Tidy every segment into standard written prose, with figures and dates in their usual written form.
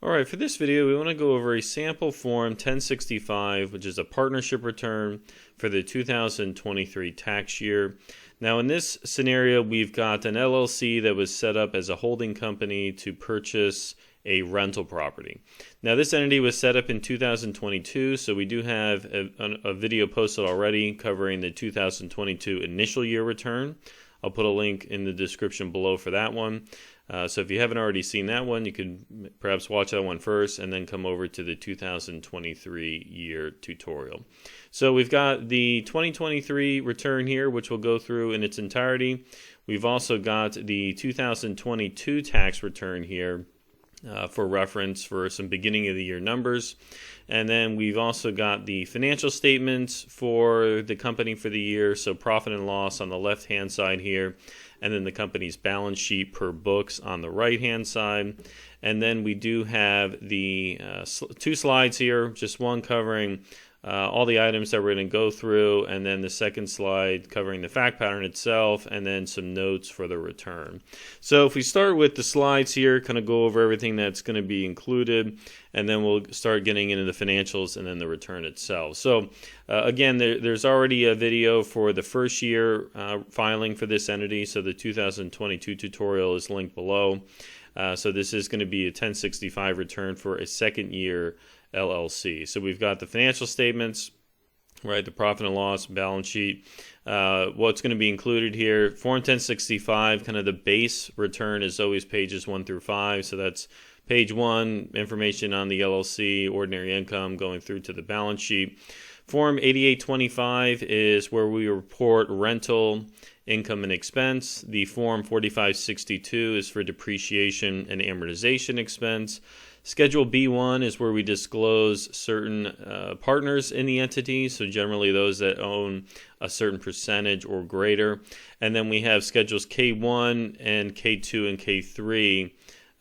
Alright, for this video we want to go over a sample form 1065, which is a partnership return for the 2023 tax year. Now in this scenario we've got an LLC that was set up as a holding company to purchase a rental property. Now this entity was set up in 2022, so we do have a video posted already covering the 2022 initial year return. I'll put a link in the description below for that one. So if you haven't already seen that one, you could perhaps watch that one first and then come over to the 2023 year tutorial. So we've got the 2023 return here, which we'll go through in its entirety. We've also got the 2022 tax return here for reference for some beginning of the year numbers. And then we've also got the financial statements for the company for the year, so profit and loss on the left hand side here, and then the company's balance sheet per books on the right hand side. And then we do have the two slides here, just one covering all the items that we're going to go through, and then the second slide covering the fact pattern itself, and then some notes for the return. So if we start with the slides here, kind of go over everything that's going to be included, and then we'll start getting into the financials and then the return itself. So again, there's already a video for the first year filing for this entity, so the 2022 tutorial is linked below. So this is going to be a 1065 return for a second year LLC. So we've got the financial statements, right, the profit and loss, balance sheet. What's going to be included here, Form 1065, kind of the base return is always pages 1 through 5. So that's page 1, information on the LLC, ordinary income, going through to the balance sheet. Form 8825 is where we report rental income and expense. The Form 4562 is for depreciation and amortization expense. Schedule B1 is where we disclose certain partners in the entity, so generally those that own a certain percentage or greater. And then we have Schedules K1 and K2 and K3.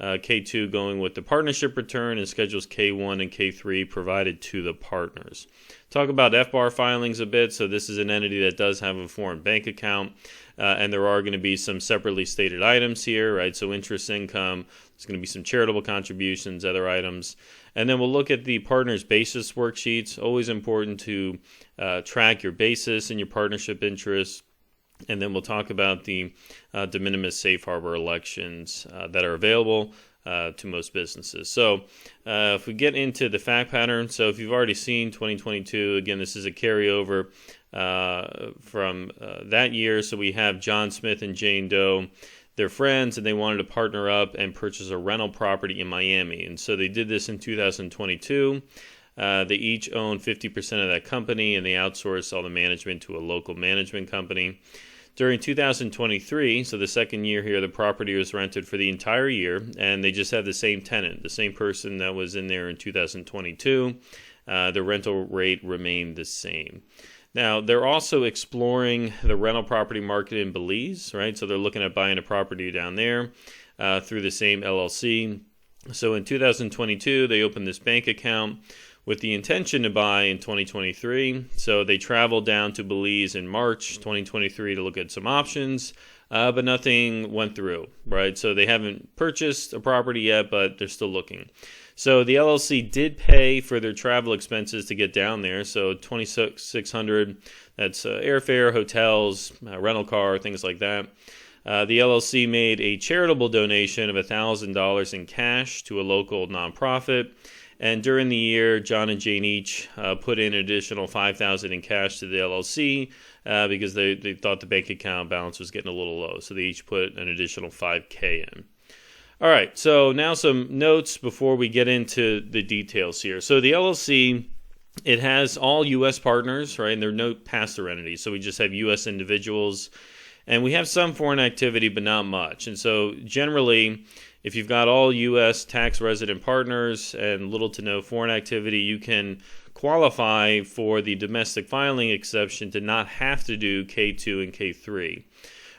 K2 going with the partnership return, and Schedules K1 and K3 provided to the partners. Talk about FBAR filings a bit. So this is an entity that does have a foreign bank account, and there are going to be some separately stated items here, right? So interest income, there's going to be some charitable contributions, other items. And then we'll look at the partner's basis worksheets. Always important to track your basis and your partnership interests. And then we'll talk about the de minimis safe harbor elections that are available to most businesses. So if we get into the fact pattern, so if you've already seen 2022, again, this is a carryover from that year. So we have John Smith and Jane Doe. They're friends, and they wanted to partner up and purchase a rental property in Miami. And so they did this in 2022. They each own 50% of that company, and they outsourced all the management to a local management company. During 2023, so the second year here, the property was rented for the entire year, and they just had the same tenant, the same person that was in there in 2022. The rental rate remained the same. Now, they're also exploring the rental property market in Belize, right? So they're looking at buying a property down there through the same LLC. So in 2022, they opened this bank account with the intention to buy in 2023. So they traveled down to Belize in March 2023 to look at some options, but nothing went through, right? So they haven't purchased a property yet, but they're still looking. So the LLC did pay for their travel expenses to get down there. So $2,600, that's airfare, hotels, rental car, things like that. The LLC made a charitable donation of $1,000 in cash to a local nonprofit. And during the year, John and Jane each put in an additional $5,000 in cash to the LLC because they thought the bank account balance was getting a little low. So they each put an additional $5,000 in. All right, so now some notes before we get into the details here. So the LLC, it has all U.S. partners, right? And there are no pass-through entities. So we just have U.S. individuals. And we have some foreign activity, but not much. And so generally, if you've got all U.S. tax resident partners and little to no foreign activity, you can qualify for the domestic filing exception to not have to do K2 and K3,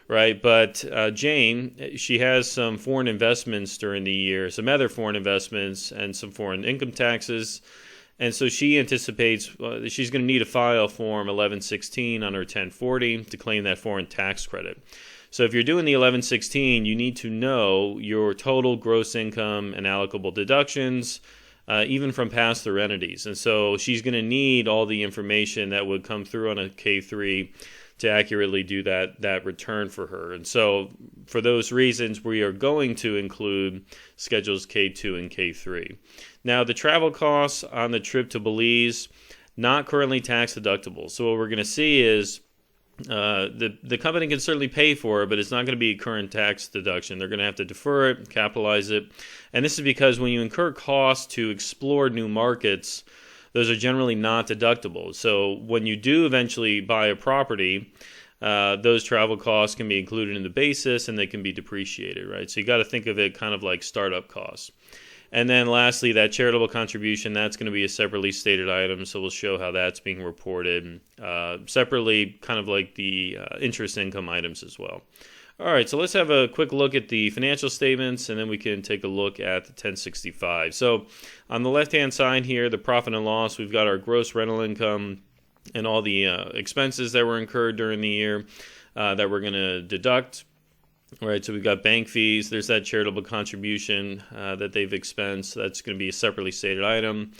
right? But Jane, she has some foreign investments during the year, some other foreign investments and some foreign income taxes. And so she anticipates she's going to need to file Form 1116 on her 1040 to claim that foreign tax credit. So if you're doing the 1116, you need to know your total gross income and allocable deductions, even from pass-through entities. And so she's going to need all the information that would come through on a K3 to accurately do that return for her. And so for those reasons, we are going to include schedules K2 and K3. Now, the travel costs on the trip to Belize, not currently tax deductible. So what we're going to see is the company can certainly pay for it, but it's not going to be a current tax deduction. They're going to have to defer it, capitalize it. And this is because when you incur costs to explore new markets, those are generally not deductible. So when you do eventually buy a property, those travel costs can be included in the basis and they can be depreciated, right? So you got to think of it kind of like startup costs. And then lastly, that charitable contribution, that's going to be a separately stated item. So we'll show how that's being reported separately, kind of like the interest income items as well. All right, so let's have a quick look at the financial statements, and then we can take a look at the 1065. So on the left-hand side here, the profit and loss, we've got our gross rental income and all the expenses that were incurred during the year that we're going to deduct. All right, so we've got bank fees. There's that charitable contribution that they've expensed. That's going to be a separately stated item.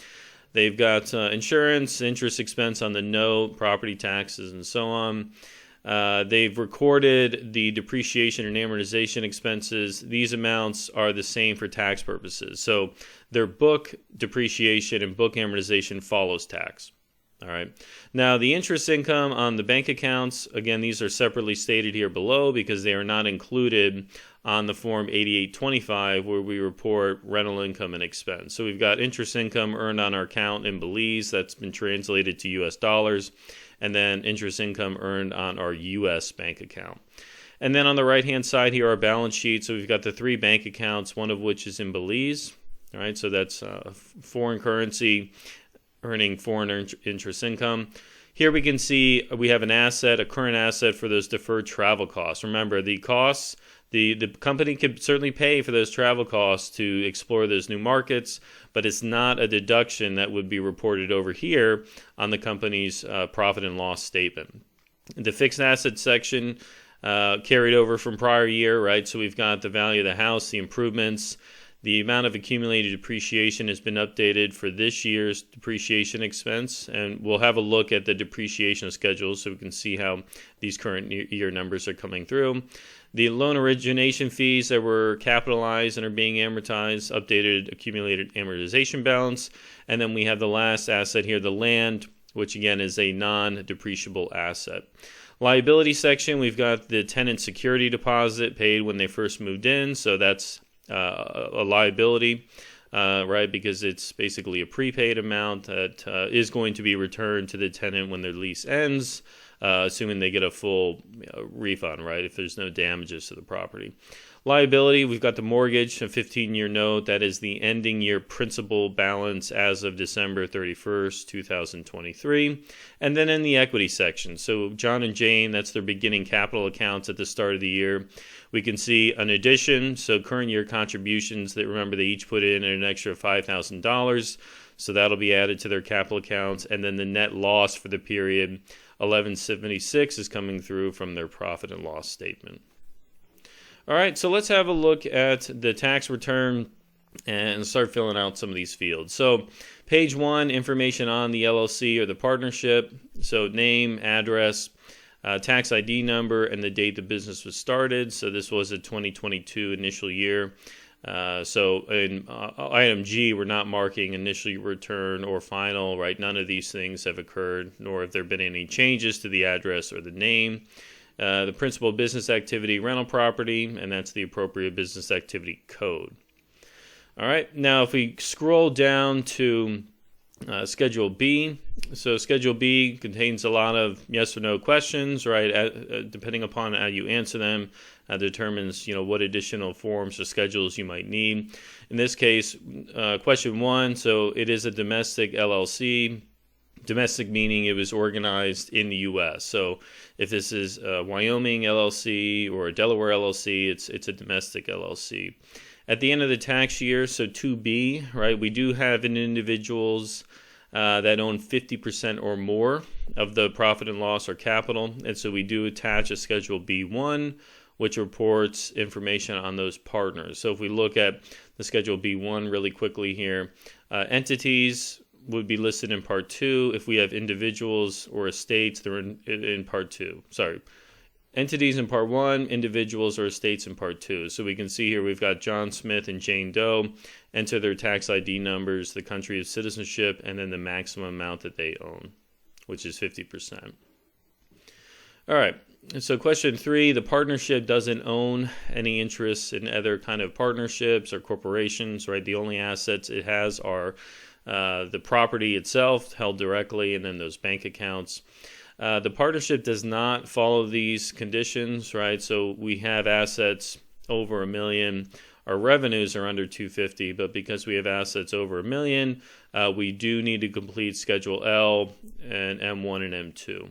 They've got insurance, interest expense on the note, property taxes, and so on. They've recorded the depreciation and amortization expenses. These amounts are the same for tax purposes. So their book depreciation and book amortization follows tax. All right. Now, the interest income on the bank accounts, again, these are separately stated here below because they are not included on the Form 8825 where we report rental income and expense. So we've got interest income earned on our account in Belize that's been translated to U.S. dollars, and then interest income earned on our U.S. bank account. And then on the right-hand side here, our balance sheet. So we've got the 3 bank accounts, one of which is in Belize. All right, so that's foreign currency earning foreign interest income. Here we can see we have an asset, a current asset for those deferred travel costs. Remember, the costs, the company could certainly pay for those travel costs to explore those new markets, but it's not a deduction that would be reported over here on the company's profit and loss statement. The fixed asset section carried over from prior year, right? So we've got the value of the house, the improvements. The amount of accumulated depreciation has been updated for this year's depreciation expense, and we'll have a look at the depreciation schedules so we can see how these current year numbers are coming through. The loan origination fees that were capitalized and are being amortized, updated accumulated amortization balance, and then we have the last asset here, the land, which again is a non-depreciable asset. Liability section, we've got the tenant security deposit paid when they first moved in, so that's a liability, right, because it's basically a prepaid amount that is going to be returned to the tenant when their lease ends, assuming they get a full refund, right, if there's no damages to the property. Liability, we've got the mortgage, a 15-year note. That is the ending year principal balance as of December 31st, 2023. And then in the equity section, so John and Jane, that's their beginning capital accounts at the start of the year. We can see an addition, so current year contributions that, remember, they each put in an extra $5,000. So that'll be added to their capital accounts. And then the net loss for the period, 1176, is coming through from their profit and loss statement. All right, so let's have a look at the tax return and start filling out some of these fields. So page 1, information on the LLC or the partnership. So name, address, tax ID number, and the date the business was started. So this was a 2022 initial year. So in item G, we're not marking initial return or final, right? None of these things have occurred, nor have there been any changes to the address or the name. The principal business activity, rental property, and that's the appropriate business activity code. All right, now if we scroll down to Schedule B, so Schedule B contains a lot of yes or no questions, right? Depending upon how you answer them, determines what additional forms or schedules you might need. In this case, question 1, so it is a domestic LLC. Domestic meaning it was organized in the U.S. So if this is a Wyoming LLC or a Delaware LLC, it's a domestic LLC. At the end of the tax year, so 2B, right, we do have individuals that own 50% or more of the profit and loss or capital. And so we do attach a Schedule B1, which reports information on those partners. So if we look at the Schedule B1 really quickly here, entities would be listed in Part 2. If we have individuals or estates, they're in Part 2. Sorry. Entities in Part 1, individuals or estates in Part 2. So we can see here we've got John Smith and Jane Doe, enter their tax ID numbers, the country of citizenship, and then the maximum amount that they own, which is 50%. All right, so question 3, the partnership doesn't own any interests in other kind of partnerships or corporations, right? The only assets it has are the property itself held directly and then those bank accounts. The partnership does not follow these conditions, right? So we have assets over $1 million. Our revenues are under $250, but because we have assets over $1 million, we do need to complete Schedule L and M1 and M2.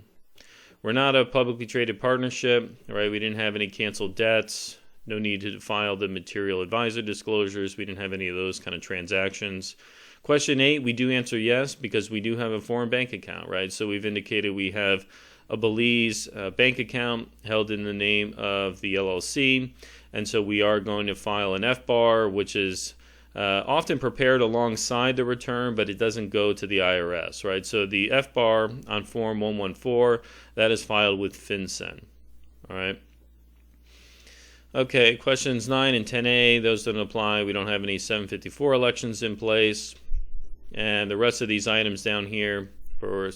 We're not a publicly traded partnership, right? We didn't have any canceled debts. No need to file the material advisor disclosures. We didn't have any of those kind of transactions. Question 8, we do answer yes because we do have a foreign bank account, right? So we've indicated we have a Belize bank account held in the name of the LLC, and so we are going to file an FBAR, which is often prepared alongside the return, but it doesn't go to the IRS, right? So the FBAR on Form 114, that is filed with FinCEN, all right? Okay, questions 9 and 10A, those don't apply. We don't have any 754 elections in place. And the rest of these items down here for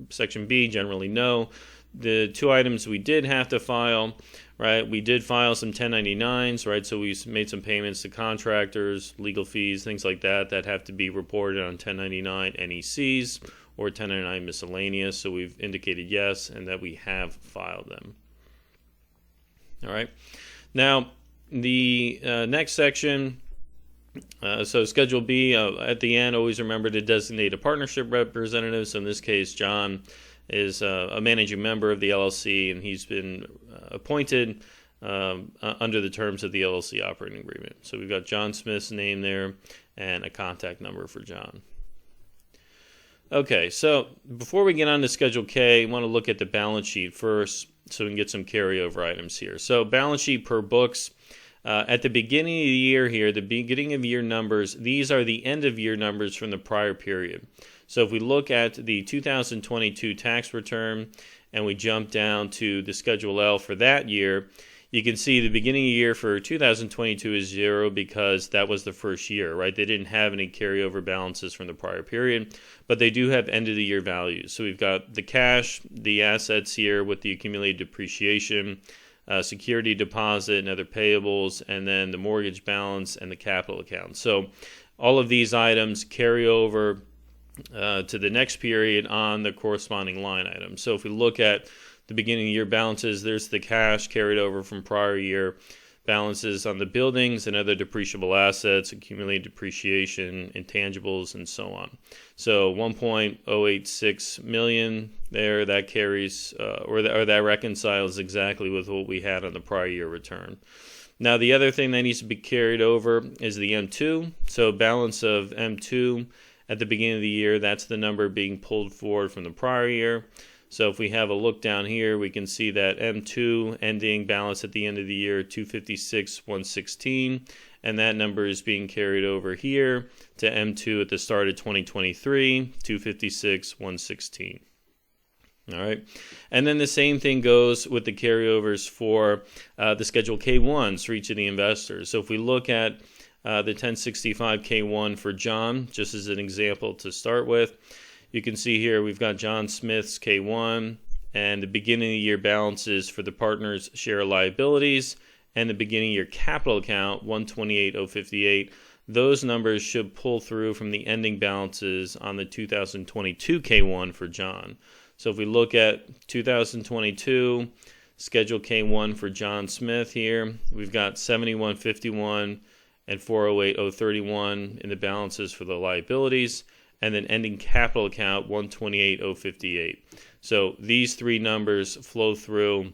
Section B, generally no. The 2 items we did have to file, right? We did file some 1099s, right? So we made some payments to contractors, legal fees, things like that have to be reported on 1099 NECs or 1099 miscellaneous. So we've indicated yes and that we have filed them. All right. Now, the next section, so Schedule B, at the end, always remember to designate a partnership representative. So in this case, John is a managing member of the LLC, and he's been appointed under the terms of the LLC operating agreement. So we've got John Smith's name there and a contact number for John. Okay, so before we get on to Schedule K, I want to look at the balance sheet first so we can get some carryover items here. So balance sheet per books. At the beginning of the year here, the beginning of year numbers, these are the end of year numbers from the prior period. So if we look at the 2022 tax return and we jump down to the Schedule L for that year, you can see the beginning of the year for 2022 is 0 because that was the first year, right? They didn't have any carryover balances from the prior period, but they do have end of the year values. So we've got the cash, the assets here with the accumulated depreciation, security deposit and other payables, and then the mortgage balance and the capital account. So all of these items carry over to the next period on the corresponding line item. So if we look at the beginning of year balances, there's the cash carried over from prior year, balances on the buildings and other depreciable assets, accumulated depreciation, intangibles, and so on. So 1.086 million there, that carries or that reconciles exactly with what we had on the prior year return. Now the other thing that needs to be carried over is the M2. So balance of M2 at the beginning of the year, that's the number being pulled forward from the prior year. So if we have a look down here, we can see that M2 ending balance at the end of the year, 256,116, and that number is being carried over here to M2 at the start of 2023, 256,116. All right, and then the same thing goes with the carryovers for the Schedule K1s for each of the investors. So if we look at the 1065 K1 for John, just as an example to start with, you can see here we've got John Smith's K1 and the beginning of the year balances for the partners' share liabilities and the beginning of year capital account 128,058. Those numbers should pull through from the ending balances on the 2022 K1 for John. So if we look at 2022 Schedule K1 for John Smith here, we've got 7151 and 408031 in the balances for the liabilities, and then ending capital account 128,058. So these three numbers flow through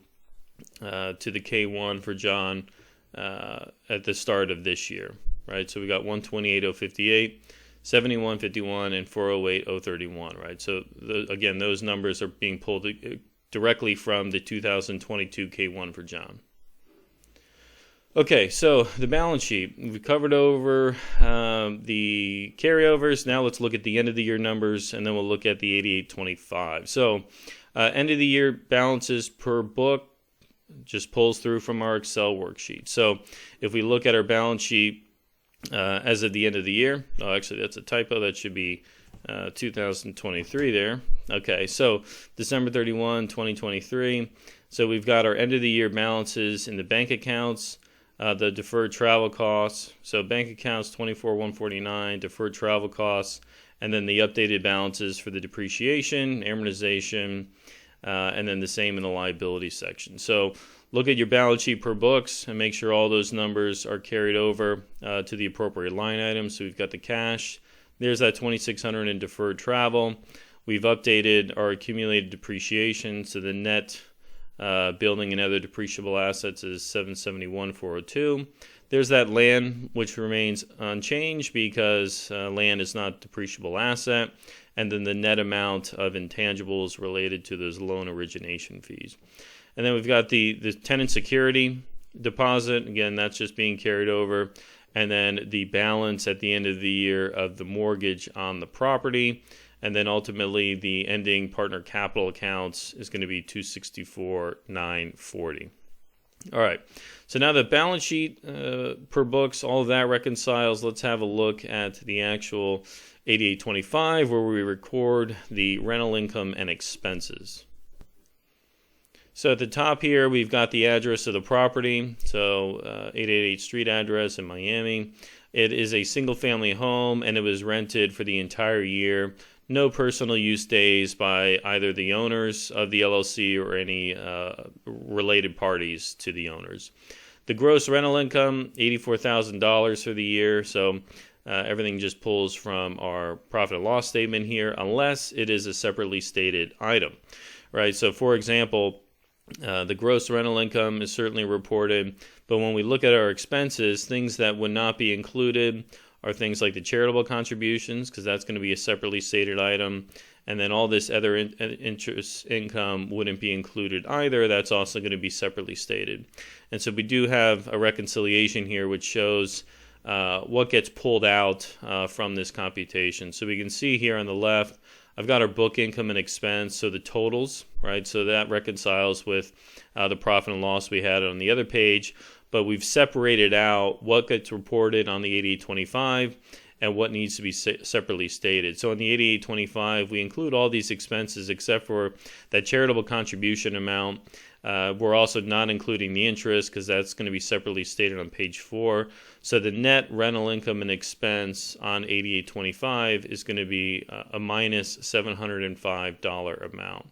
to the K1 for John at the start of this year, right? So we got 128,058, 7151, and 408,031, right? So again, those numbers are being pulled directly from the 2022 K1 for John. Okay, so the balance sheet. We've covered over the carryovers. Now let's look at the end of the year numbers, and then we'll look at the 8825. So end of the year balances per book just pulls through from our Excel worksheet. So if we look at our balance sheet as of the end of the year, oh, actually that's a typo. That should be 2023 there. Okay, so December 31, 2023. So we've got our end of the year balances in the bank accounts. The deferred travel costs, so bank accounts 24,149, deferred travel costs, and then the updated balances for the depreciation, amortization, and then the same in the liability section. So look at your balance sheet per books and make sure all those numbers are carried over to the appropriate line items. So we've got the cash. There's that 2,600 in deferred travel. We've updated our accumulated depreciation, so the net building and other depreciable assets is 771,402. There's that land, which remains unchanged because land is not depreciable asset, and then the net amount of intangibles related to those loan origination fees. And then we've got the tenant security deposit. Again, that's just being carried over. And then the balance at the end of the year of the mortgage on the property. And then ultimately the ending partner capital accounts is going to be 264,940. All right. So now the balance sheet per books, all of that reconciles. Let's have a look at the actual 8825 where we record the rental income and expenses. So at the top here, we've got the address of the property. So 888 street address in Miami. It is a single family home and it was rented for the entire year. No personal use days by either the owners of the LLC or any related parties to the owners. The gross rental income, $84,000 for the year. So everything just pulls from our profit and loss statement here, unless it is a separately stated item, right? So for example, the gross rental income is certainly reported, but when we look at our expenses, things that would not be included are things like the charitable contributions, because that's going to be a separately stated item. And then all this other interest income wouldn't be included either. That's also going to be separately stated. And so we do have a reconciliation here which shows what gets pulled out from this computation. So we can see here on the left, I've got our book income and expense, so the totals, right? So that reconciles with the profit and loss we had on the other page. But we've separated out what gets reported on the 8825 and what needs to be separately stated. So on the 8825, we include all these expenses except for that charitable contribution amount. We're also not including the interest because that's going to be separately stated on page 4. So the net rental income and expense on 8825 is going to be a minus $705 amount.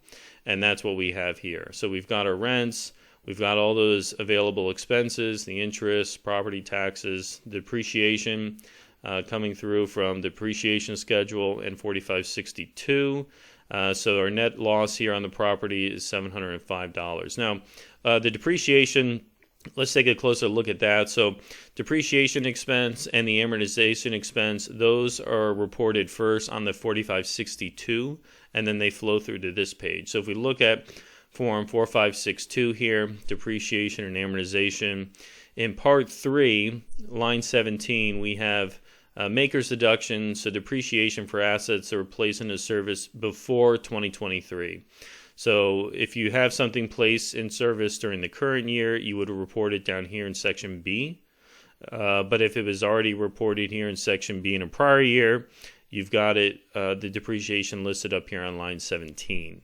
And that's what we have here. So we've got our rents. We've got all those available expenses, the interest, property taxes, depreciation coming through from depreciation schedule and 4562. So our net loss here on the property is $705. Now, the depreciation, let's take a closer look at that. So depreciation expense and the amortization expense, those are reported first on the 4562, and then they flow through to this page. So if we look at Form 4562 here, depreciation and amortization. In Part 3, line 17, we have maker's deduction, so depreciation for assets that were placed into service before 2023. So if you have something placed in service during the current year, you would report it down here in Section B. But if it was already reported here in Section B in a prior year, you've got it, the depreciation listed up here on line 17.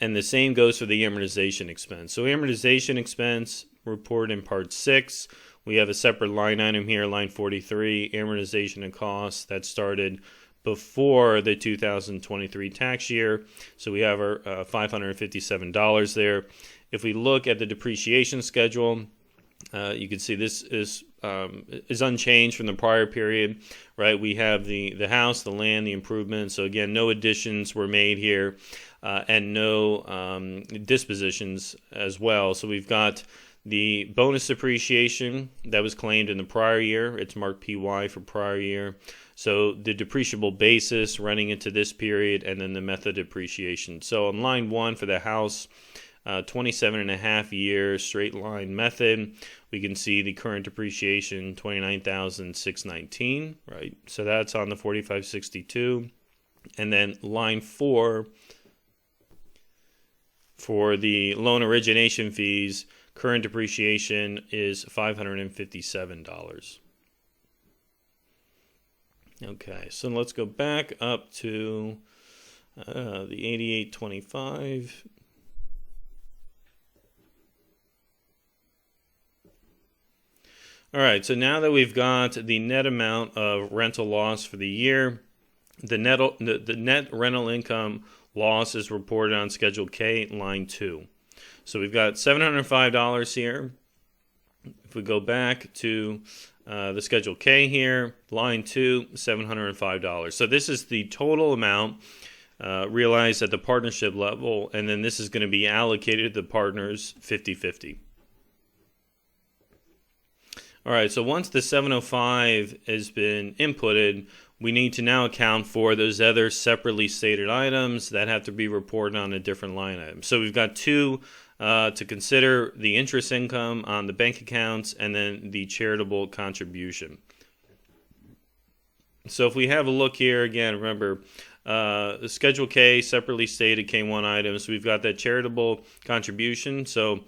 And the same goes for the amortization expense. So amortization expense reported in Part 6. We have a separate line item here, line 43, amortization and costs that started before the 2023 tax year. So we have our $557 there. If we look at the depreciation schedule, you can see this is unchanged from the prior period, right? We have the house, the land, the improvements. So again, no additions were made here. And no dispositions as well. So we've got the bonus depreciation that was claimed in the prior year. It's marked PY for prior year. So the depreciable basis running into this period and then the method depreciation. So on line 1 for the house, 27.5-year straight line method. We can see the current depreciation 29,619, right? So that's on the 4562. And then line 4 for the loan origination fees, current depreciation is $557. Okay, so let's go back up to the 8825. All right, so now that we've got the net amount of rental loss for the year, the net rental income loss is reported on Schedule K, line 2. So we've got $705 here. If we go back to the Schedule K here, line 2, $705. So this is the total amount realized at the partnership level, and then this is going to be allocated to the partners 50-50. All right, so once the 705 has been inputted, we need to now account for those other separately stated items that have to be reported on a different line item. So we've got two to consider: the interest income on the bank accounts and then the charitable contribution. So if we have a look here again, remember the Schedule K, separately stated K1 items. We've got that charitable contribution. So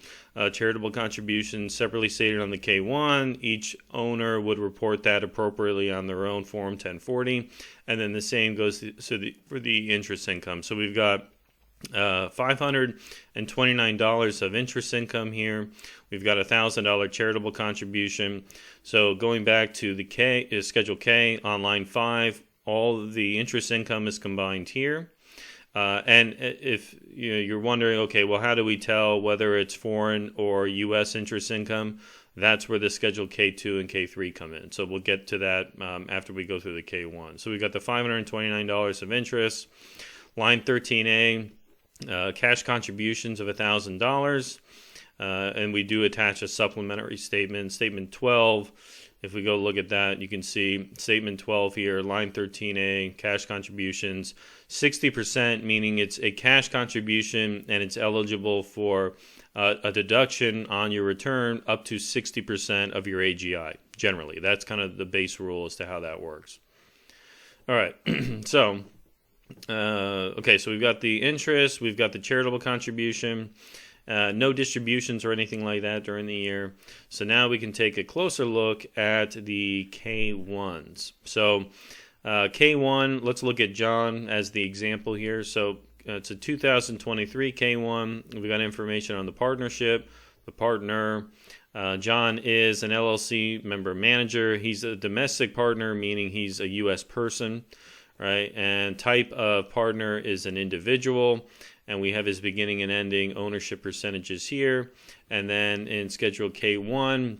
charitable contribution separately stated on the K1. Each owner would report that appropriately on their own Form 1040. And then the same goes for the interest income. So we've got $529 of interest income here. We've got a $1,000 charitable contribution. So going back to the Schedule K on line 5, all of the interest income is combined here. And if you're wondering, okay, well, how do we tell whether it's foreign or U.S. interest income? That's where the Schedule K2 and K3 come in. So we'll get to that after we go through the K1. So we've got the $529 of interest. Line 13A, cash contributions of $1,000. And we do attach a supplementary statement, Statement 12. If we go look at that, you can see Statement 12 here, line 13A, cash contributions, 60%, meaning it's a cash contribution and it's eligible for a deduction on your return up to 60% of your AGI, generally. That's kind of the base rule as to how that works. All right, so, okay, so we've got the interest, we've got the charitable contribution. No distributions or anything like that during the year. So now we can take a closer look at the K1s. So K1, let's look at John as the example here. So it's a 2023 K1. We've got information on the partnership, the partner. John is an LLC member manager. He's a domestic partner, meaning he's a U.S. person, right? And type of partner is an individual. And we have his beginning and ending ownership percentages here. And then in Schedule K1,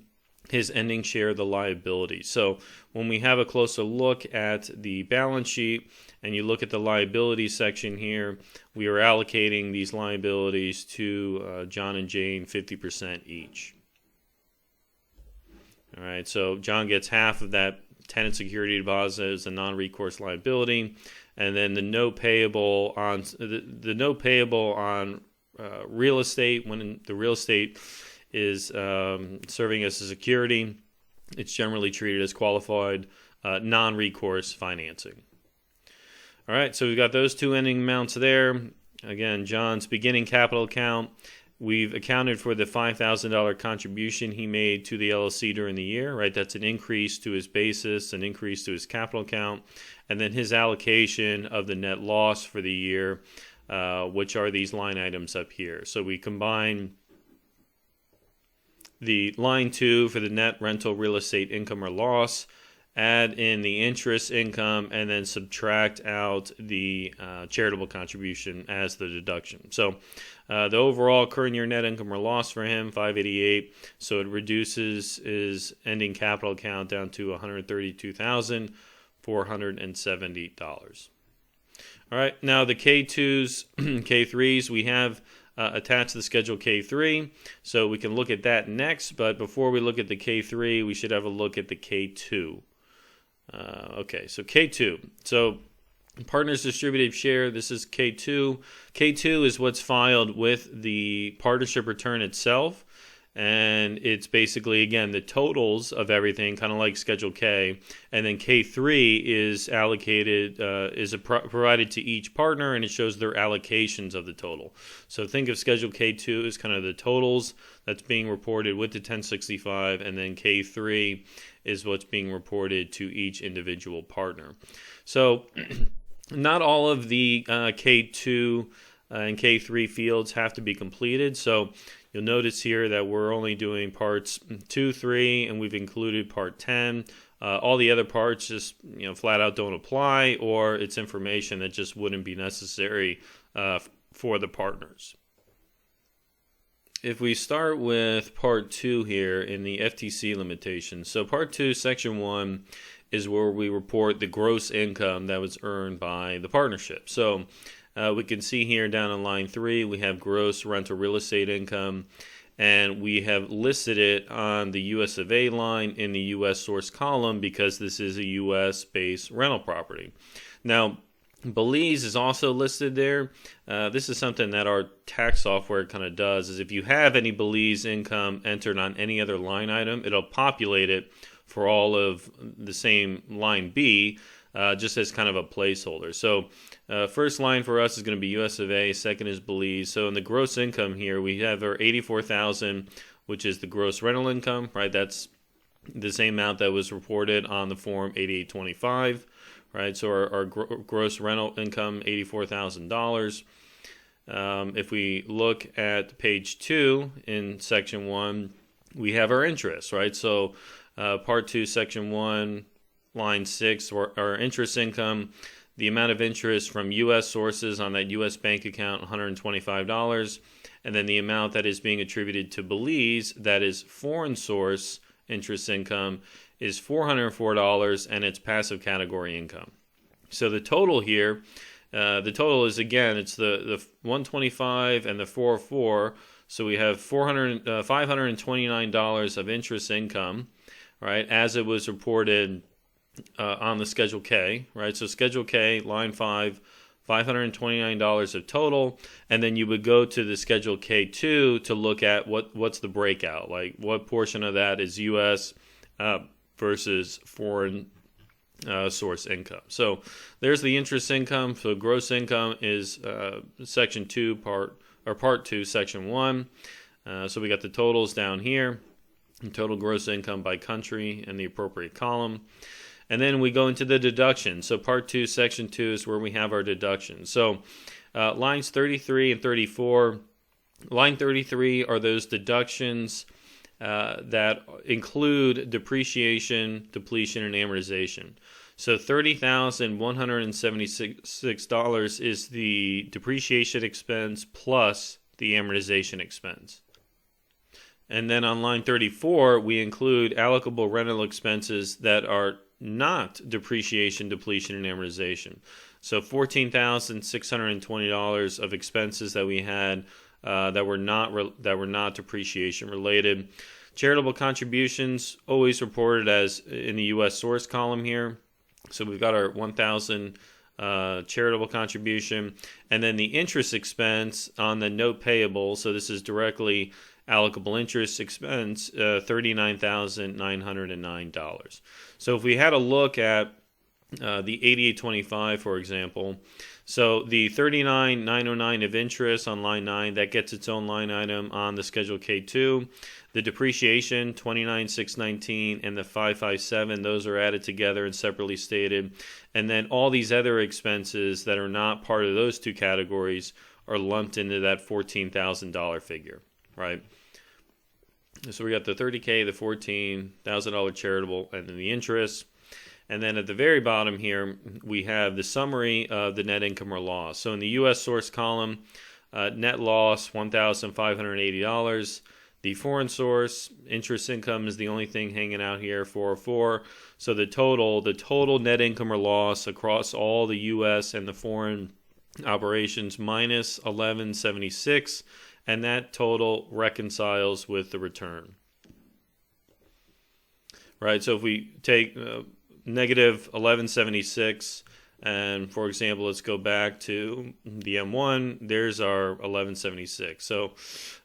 his ending share of the liability. So when we have a closer look at the balance sheet and you look at the liability section here, we are allocating these liabilities to John and Jane 50% each. All right, so John gets half of that tenant security deposit as a non-recourse liability. And then the note payable on real estate, when the real estate is serving as a security, it's generally treated as qualified non-recourse financing. All right, so we've got those two ending amounts there. Again, John's beginning capital account, we've accounted for the $5,000 contribution he made to the LLC during the year, right? That's an increase to his basis, an increase to his capital account. And then his allocation of the net loss for the year, which are these line items up here. So we combine the line 2 for the net rental real estate income or loss, add in the interest income, and then subtract out the charitable contribution as the deduction. So the overall current year net income or loss for him, $588. So it reduces his ending capital account down to $132,470. All right, now the K2s, K3s, we have attached the Schedule K3, so we can look at that next. But before we look at the K3, we should have a look at the K2. Okay, so K2. So Partners distributed share, this is K2. K2 is what's filed with the partnership return itself. And it's basically, again, the totals of everything, kind of like Schedule K. And then K3 is allocated, provided to each partner, and it shows their allocations of the total. So think of Schedule K2 as kind of the totals that's being reported with the 1065, and then K3 is what's being reported to each individual partner. So not all of the K2 and K3 fields have to be completed. So you'll notice here that we're only doing parts 2, 3, and we've included part 10. All the other parts just flat out don't apply, or it's information that just wouldn't be necessary for the partners. If we start with part 2 here in the FTC limitations, so part 2, section 1 is where we report the gross income that was earned by the partnership. So we can see here down on line 3, we have gross rental real estate income, and we have listed it on the US of A line in the US source column because this is a US-based rental property. Now, Belize is also listed there. This is something that our tax software kind of does, is if you have any Belize income entered on any other line item, it'll populate it for all of the same line B, just as kind of a placeholder. So first line for us is going to be US of A, second is Belize. So in the gross income here, we have our $84,000, which is the gross rental income, right? That's the same amount that was reported on the form 8825, right? So our gross rental income, $84,000. If we look at page 2 in section 1, we have our interest, right? So part 2, section 1, line 6, our interest income, the amount of interest from U.S. sources on that U.S. bank account, $125, and then the amount that is being attributed to Belize, that is foreign source interest income, is $404, and it's passive category income. So the total here, the total is, again, it's the 125 and the 404, so we have $529 of interest income, right, as it was reported on the Schedule K, right? So Schedule K, line 5, $529 of total, and then you would go to the Schedule K2 to look at what's the breakout, like what portion of that is U.S. Versus foreign source income. So there's the interest income. So gross income is section 2, part 2, section 1. So we got the totals down here, total gross income by country in the appropriate column. And then we go into the deductions. So part 2, section 2 is where we have our deductions. So lines 33 and 34. Line 33 are those deductions that include depreciation, depletion, and amortization. So $30,176 is the depreciation expense plus the amortization expense. And then on line 34, we include allocable rental expenses that are not depreciation, depletion, and amortization. So $14,620 of expenses that we had that were not depreciation related. Charitable contributions always reported as in the U.S. source column here. So we've got our $1,000 charitable contribution, and then the interest expense on the note payable. So this is directly allocable interest expense, $39,909. So if we had a look at the 8825, for example, so the $39,909 of interest on line 9, that gets its own line item on the Schedule K2. The depreciation, $29,619, and the $557, those are added together and separately stated. And then all these other expenses that are not part of those two categories are lumped into that $14,000 figure, right? So we got the $30K, the $14,000 charitable, and then the interest. And then at the very bottom here, we have the summary of the net income or loss. So in the U.S. source column, net loss, $1,580. The foreign source, interest income is the only thing hanging out here, 404. So the total net income or loss across all the U.S. and the foreign operations, minus 1176. And that total reconciles with the return. Right, so if we take negative 1176 And for example, let's go back to the M1. There's our 1176. So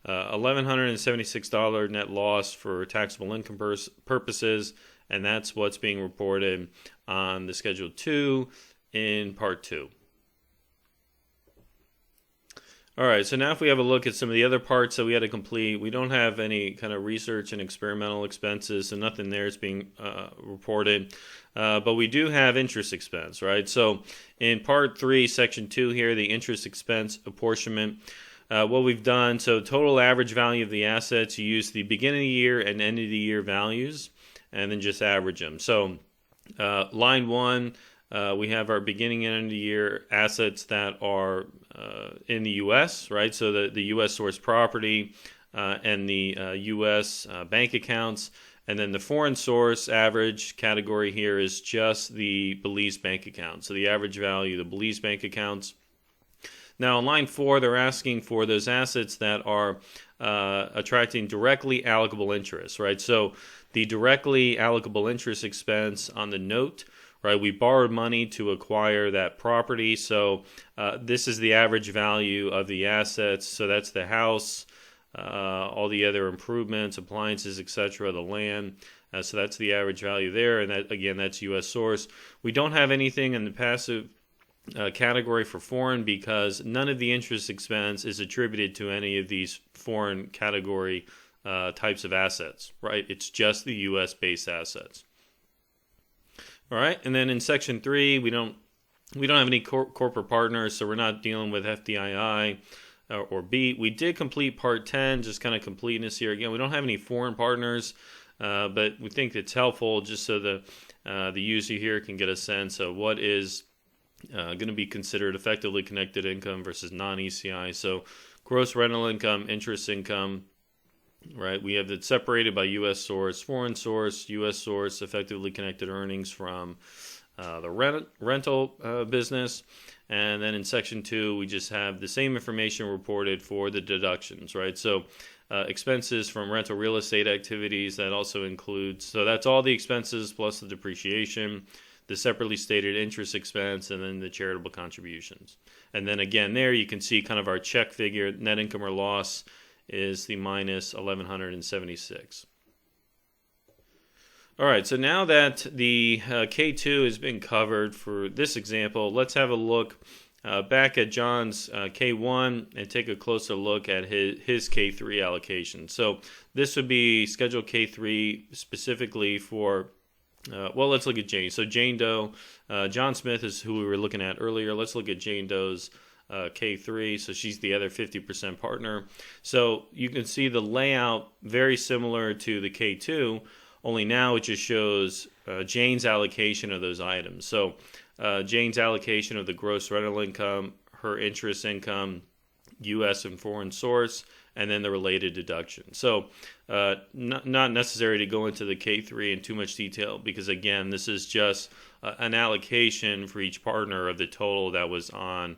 $1,176 net loss for taxable income purposes, and that's what's being reported on the Schedule 2 in Part 2. All right, so now if we have a look at some of the other parts that we had to complete, we don't have any kind of research and experimental expenses, so nothing there is being reported. But we do have interest expense, right? So in Part 3, Section 2 here, the interest expense apportionment, what we've done, so total average value of the assets, you use the beginning of the year and end of the year values, and then just average them. So line 1, we have our beginning and end of the year assets that are in the U.S., right? So the U.S. source property and the U.S. Bank accounts. And then the foreign source average category here is just the Belize bank account. So the average value of the Belize bank accounts. Now on line 4, they're asking for those assets that are attracting directly allocable interest, right? So the directly allocable interest expense on the note, right? We borrowed money to acquire that property. So this is the average value of the assets. So that's the house, all the other improvements, appliances, etc., the land. So that's the average value there. And that, again, that's U.S. source. We don't have anything in the passive category for foreign because none of the interest expense is attributed to any of these foreign category types of assets, right? It's just the U.S. based assets. All right, and then in Section 3, we don't have any corporate partners, so we're not dealing with FDII or BEAT. We did complete Part 10, just kind of completeness here. Again, we don't have any foreign partners, but we think it's helpful just so the user here can get a sense of what is going to be considered effectively connected income versus non-ECI. So gross rental income, interest income, right? We have it separated by U.S. source, foreign source, U.S. source, effectively connected earnings from the rental business. And then in Section 2, we just have the same information reported for the deductions, right? So expenses from rental real estate activities, that also includes, so that's all the expenses plus the depreciation, the separately stated interest expense, and then the charitable contributions. And then again, there you can see kind of our check figure, net income or loss, is the minus 1,176. All right, so now that the K2 has been covered for this example, let's have a look back at John's K1 and take a closer look at his K3 allocation. So this would be Schedule K3 specifically for, well, let's look at Jane. So Jane Doe, John Smith is who we were looking at earlier. Let's look at Jane Doe's K3, so she's the other 50% partner. So you can see the layout very similar to the K2, only now it just shows Jane's allocation of those items. So Jane's allocation of the gross rental income, her interest income, U.S. and foreign source, and then the related deductions. So not necessary to go into the K3 in too much detail because, again, this is just an allocation for each partner of the total that was on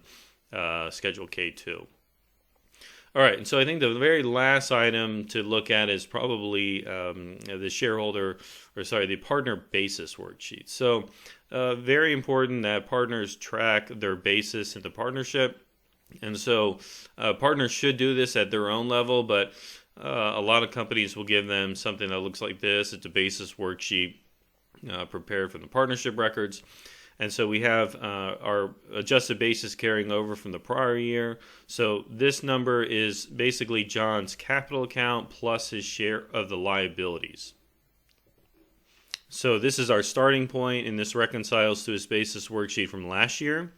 Schedule K2. All right, and so I think the very last item to look at is probably the partner basis worksheet. So very important that partners track their basis in the partnership. And so partners should do this at their own level, but a lot of companies will give them something that looks like this. It's a basis worksheet prepared from the partnership records. And so we have our adjusted basis carrying over from the prior year. So this number is basically John's capital account plus his share of the liabilities. So this is our starting point, and this reconciles to his basis worksheet from last year.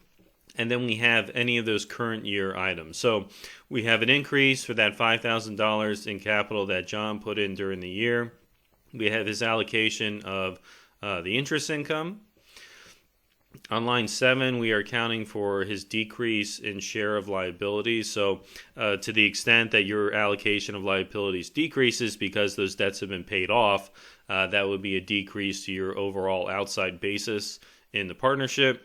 And then we have any of those current year items. So we have an increase for that $5,000 in capital that John put in during the year. We have his allocation of the interest income. On line 7, we are accounting for his decrease in share of liabilities. So to the extent that your allocation of liabilities decreases because those debts have been paid off, that would be a decrease to your overall outside basis in the partnership.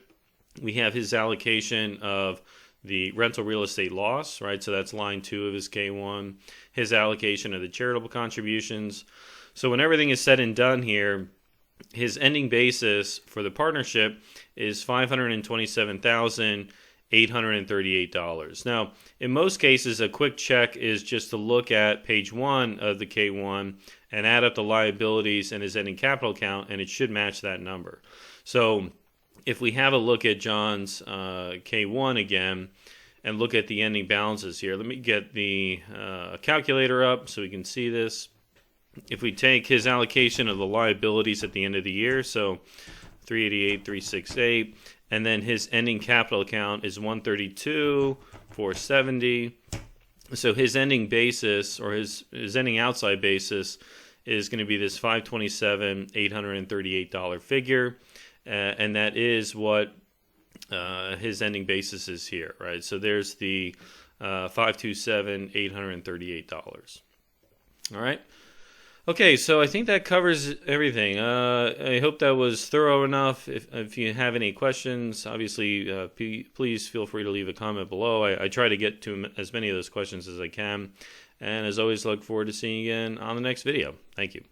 We have his allocation of the rental real estate loss, right? So that's line 2 of his K1. His allocation of the charitable contributions. So when everything is said and done here, his ending basis for the partnership is $527,838. Now, in most cases, a quick check is just to look at page 1 of the K1 and add up the liabilities and his ending capital account, and it should match that number. So if we have a look at John's K1 again and look at the ending balances here, let me get the calculator up so we can see this. If we take his allocation of the liabilities at the end of the year, so 388,368, and then his ending capital account is 132,470. So his ending basis, or his ending outside basis, is going to be this $527,838 figure, and that is what his ending basis is here, right? So there's the $527,838. All right. Okay, so I think that covers everything. I hope that was thorough enough. If you have any questions, obviously, please feel free to leave a comment below. I try to get to as many of those questions as I can. And as always, look forward to seeing you again on the next video. Thank you.